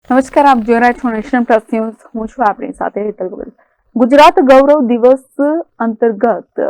નમસ્કાર, આપ જોઈ રહ્યા છો નેશન પ્લસ ન્યૂઝ. હું છું આપણી સાથે હેતલ ગોયલ. ગુજરાત ગૌરવ દિવસ અંતર્ગત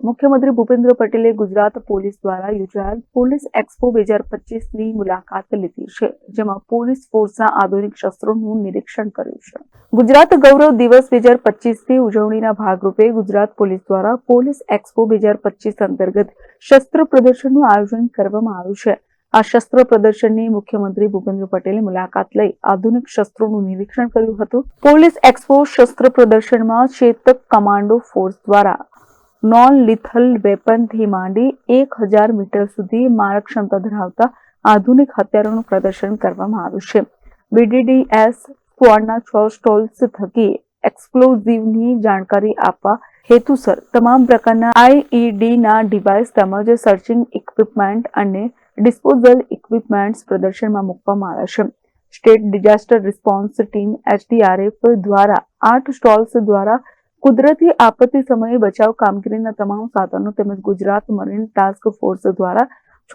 મુખ્યમંત્રી ભૂપેન્દ્ર પટેલે ગુજરાત પોલીસ દ્વારા યોજાયેલ પોલીસ એક્સપો 2025ની મુલાકાત લીધી છે, જેમાં પોલીસ ફોર્સના આધુનિક શસ્ત્રોનું નિરીક્ષણ કર્યું છે. ગુજરાત ગૌરવ દિવસ 2025ની ઉજવણીના ભાગરૂપે ગુજરાત પોલીસ દ્વારા પોલીસ એક્સપો 2025 અંતર્ગત શસ્ત્ર પ્રદર્શનનું આયોજન કરવામાં આવ્યું છે. આ શસ્ત્ર પ્રદર્શનની મુખ્યમંત્રી ભૂપેન્દ્ર પટેલે મુલાકાત લઈ આધુનિક શસ્ત્રોનું નિરીક્ષણ કર્યું હતું. પોલીસ એક્સપો શસ્ત્ર પ્રદર્શનમાં ચેતક કમાન્ડો ફોર્સ દ્વારા નોન લિથલ વેપનથી માંડી 1000 મીટર સુધી મારક ક્ષમતા ધરાવતા આધુનિક હથિયારોનું પ્રદર્શન કરવામાં આવ્યું છે. BDDS સ્ક્વોડના 6 સ્ટોલ્સ થકી એક્સપ્લોઝિવની જાણકારી આપવા હેતુસર તમામ પ્રકારના IEDના ડિવાઇસ તેમજ સર્ચિંગ ઇક્વિપમેન્ટ અને ડિસ્પોઝલ ઇક્વિપમેન્ટ્સ પ્રદર્શનમાં મૂકવામાં આવ્યા છે. State disaster response team SDRF દ્વારા 8 સ્ટોલ્સ દ્વારા કુદરતી આપત્તિ સમયે બચાવ કામગીરીના તમામ સાધનો તેમજ ગુજરાત મરીન ટાસ્ક ફોર્સ દ્વારા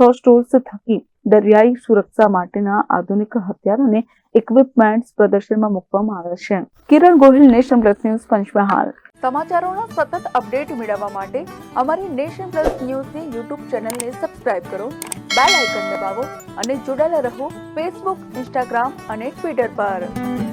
6 સ્ટોલ્સ થકી દરિયાઈ સુરક્ષા માટેના આધુનિક હથિયાર અને ઇક્વિપમેન્ટ્સ પ્રદર્શનમાં મૂકવામાં આવ્યા છે. Kiran Gohil, nation plus news, Panchmahal. સમાચારોના સતત અપડેટ મેળવવા માટે અમારી નેશન પ્લસ ન્યૂઝની યુટ્યુબ ચેનલને સબસ્ક્રાઇબ કરો, બેલ આઇકન દબાવો અને જોડાયેલા રહો ફેસબુક, ઇન્સ્ટાગ્રામ અને ટ્વિટર પર.